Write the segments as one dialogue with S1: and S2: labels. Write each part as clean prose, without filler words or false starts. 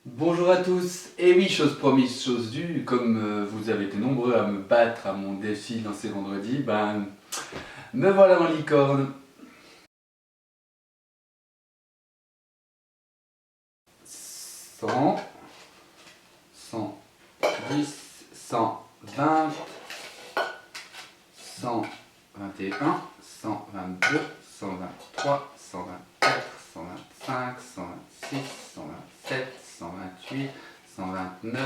S1: Bonjour à tous, et oui, chose promise, chose due, comme vous avez été nombreux à me battre à mon défi lancé vendredi, me voilà en licorne. 100, 110, 120, 121, 122, 123, 124, 125, 126, 127, 128, 129,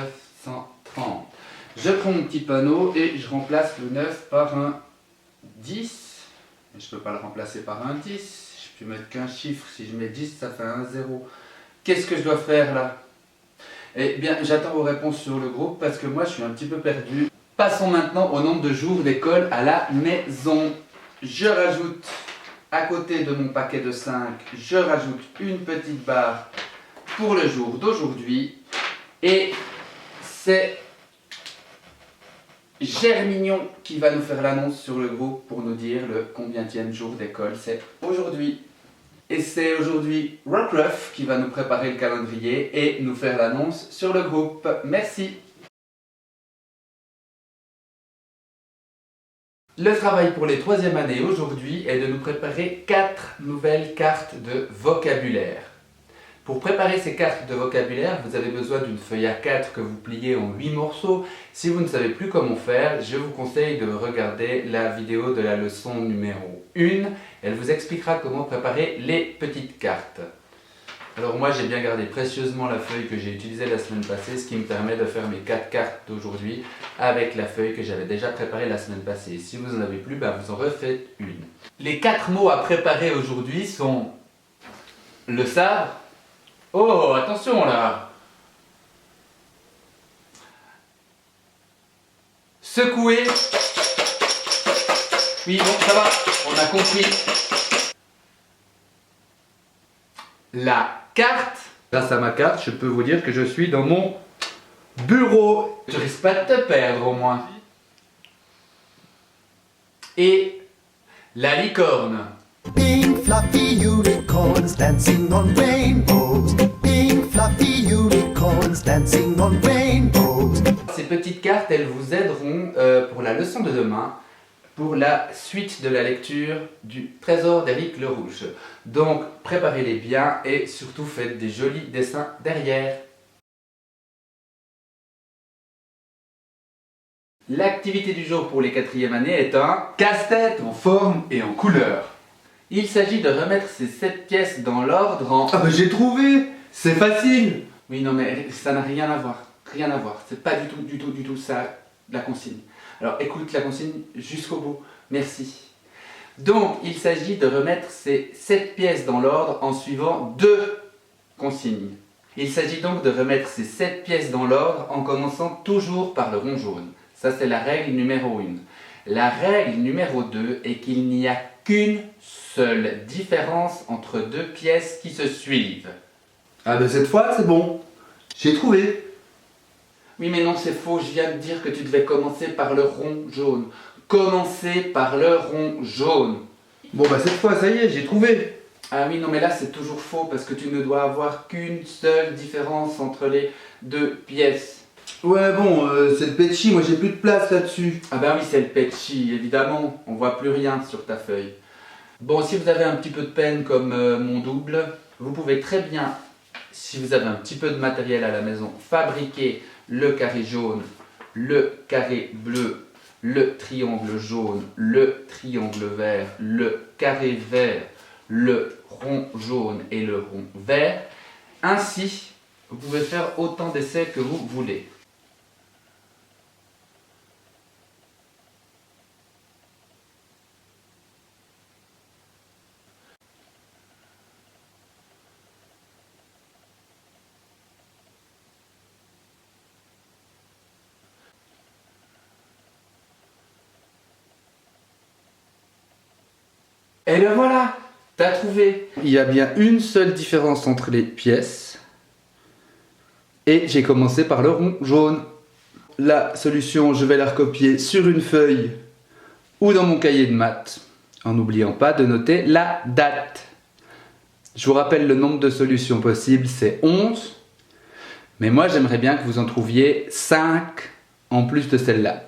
S1: 130. Je prends mon petit panneau et je remplace le 9 par un 10. Je ne peux pas le remplacer par un 10. Je peux mettre qu'un chiffre. Si je mets 10, ça fait un 0. Qu'est-ce que je dois faire là? Eh bien, j'attends vos réponses sur le groupe parce que moi, je suis un petit peu perdu. Passons maintenant au nombre de jours d'école à la maison. Je rajoute à côté de mon paquet de 5, je rajoute une petite barre pour le jour d'aujourd'hui. Et c'est Germignon qui va nous faire l'annonce sur le groupe pour nous dire le combienième jour d'école c'est aujourd'hui. Et c'est aujourd'hui Rockruff qui va nous préparer le calendrier et nous faire l'annonce sur le groupe. Merci. Le travail pour les 3e années aujourd'hui est de nous préparer 4 nouvelles cartes de vocabulaire. Pour préparer ces cartes de vocabulaire, vous avez besoin d'une feuille A4 que vous pliez en 8 morceaux. Si vous ne savez plus comment faire, je vous conseille de regarder la vidéo de la leçon numéro 1. Elle vous expliquera comment préparer les petites cartes. Alors moi j'ai bien gardé précieusement la feuille que j'ai utilisée la semaine passée, ce qui me permet de faire mes 4 cartes d'aujourd'hui avec la feuille que j'avais déjà préparée la semaine passée. Si vous n'en avez plus, vous en refaites une. Les 4 mots à préparer aujourd'hui sont le sabre. Oh, attention là! Secouer. Oui, bon, ça va, on a compris. La carte. Grâce à ma carte, je peux vous dire que je suis dans mon bureau. Tu risques pas de te perdre au moins. Et la licorne.
S2: Pink fluffy unicorns dancing on rainbows. Pink fluffy unicorns dancing on rainbows.
S1: Ces petites cartes, elles vous aideront pour la leçon de demain, pour la suite de la lecture du Trésor d'Éric le Rouge. Donc préparez-les bien et surtout faites des jolis dessins derrière. L'activité du jour pour les 4e années est un casse-tête en forme et en couleur. Il s'agit de remettre ces 7 pièces dans l'ordre en...
S3: Ah j'ai trouvé! C'est facile!
S1: Oui, non mais ça n'a rien à voir. Rien à voir. C'est pas du tout ça, la consigne. Alors écoute la consigne jusqu'au bout. Merci. Donc, il s'agit de remettre ces 7 pièces dans l'ordre en suivant 2 consignes. Il s'agit donc de remettre ces 7 pièces dans l'ordre en commençant toujours par le rond jaune. Ça, c'est la règle numéro 1. La règle numéro 2 est qu'il n'y a qu'une seule différence entre 2 pièces qui se suivent.
S3: Ah cette fois c'est bon. J'ai trouvé.
S1: Oui mais non c'est faux, je viens de dire que tu devais commencer par le rond jaune. Commencer par le rond jaune.
S3: Bon cette fois ça y est, j'ai trouvé.
S1: Ah oui non mais là c'est toujours faux parce que tu ne dois avoir qu'une seule différence entre les 2 pièces.
S3: Ouais bon, c'est le petchi, moi j'ai plus de place là-dessus.
S1: Ah oui c'est le petchi, évidemment, on voit plus rien sur ta feuille. Bon si vous avez un petit peu de peine comme mon double, vous pouvez très bien, si vous avez un petit peu de matériel à la maison, fabriquer le carré jaune, le carré bleu, le triangle jaune, le triangle vert, le carré vert, le rond jaune et le rond vert. Ainsi, vous pouvez faire autant d'essais que vous voulez. Et le voilà, t'as trouvé. Il y a bien une seule différence entre les pièces. Et j'ai commencé par le rond jaune. La solution, je vais la recopier sur une feuille ou dans mon cahier de maths, en n'oubliant pas de noter la date. Je vous rappelle le nombre de solutions possibles, c'est 11. Mais moi, j'aimerais bien que vous en trouviez 5 en plus de celle-là.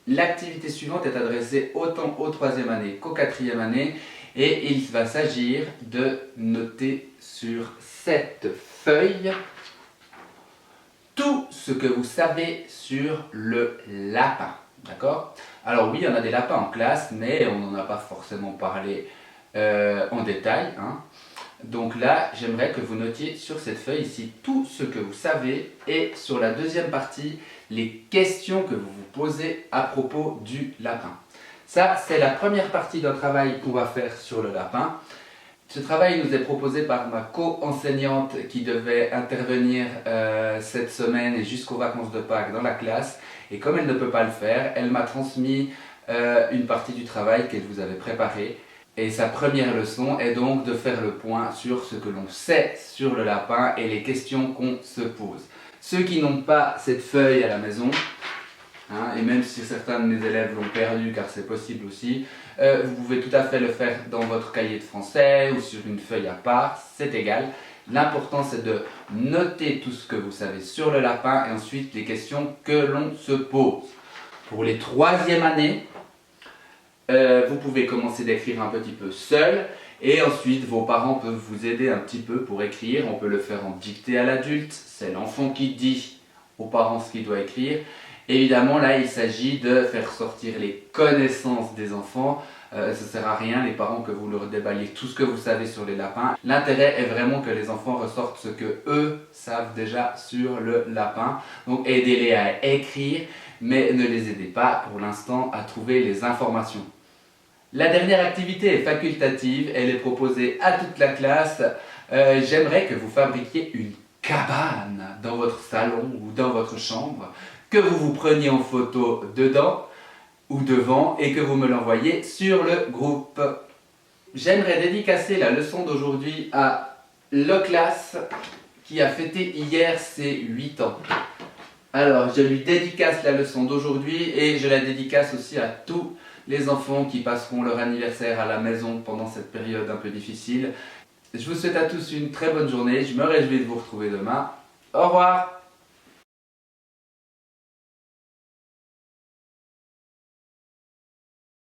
S1: L'activité suivante est adressée autant aux 3e année qu'aux 4e année et il va s'agir de noter sur cette feuille tout ce que vous savez sur le lapin. D'accord? Alors oui, il y en a des lapins en classe, mais on n'en a pas forcément parlé en détail. Hein. Donc là, j'aimerais que vous notiez sur cette feuille ici tout ce que vous savez et sur la deuxième partie, les questions que vous vous posez à propos du lapin. Ça, c'est la première partie d'un travail qu'on va faire sur le lapin. Ce travail nous est proposé par ma co-enseignante qui devait intervenir cette semaine et jusqu'aux vacances de Pâques dans la classe. Et comme elle ne peut pas le faire, elle m'a transmis une partie du travail qu'elle vous avait préparé. Et sa première leçon est donc de faire le point sur ce que l'on sait sur le lapin et les questions qu'on se pose. Ceux qui n'ont pas cette feuille à la maison, hein, et même si certains de mes élèves l'ont perdu, car c'est possible aussi, vous pouvez tout à fait le faire dans votre cahier de français ou sur une feuille à part, c'est égal. L'important c'est de noter tout ce que vous savez sur le lapin et ensuite les questions que l'on se pose. Pour les 3e années, vous pouvez commencer d'écrire un petit peu seul et ensuite vos parents peuvent vous aider un petit peu pour écrire. On peut le faire en dictée à l'adulte, c'est l'enfant qui dit aux parents ce qu'il doit écrire. Évidemment là il s'agit de faire sortir les connaissances des enfants. Ça ne sert à rien les parents que vous leur déballiez tout ce que vous savez sur les lapins. L'intérêt est vraiment que les enfants ressortent ce que eux savent déjà sur le lapin. Donc aidez-les à écrire mais ne les aidez pas pour l'instant à trouver les informations. La dernière activité est facultative, elle est proposée à toute la classe. J'aimerais que vous fabriquiez une cabane dans votre salon ou dans votre chambre, que vous vous preniez en photo dedans ou devant et que vous me l'envoyez sur le groupe. J'aimerais dédicacer la leçon d'aujourd'hui à Loclas qui a fêté hier ses 8 ans. Alors, je lui dédicace la leçon d'aujourd'hui et je la dédicace aussi à tous les enfants qui passeront leur anniversaire à la maison pendant cette période un peu difficile. Je vous souhaite à tous une très bonne journée, je me réjouis de vous retrouver demain. Au revoir!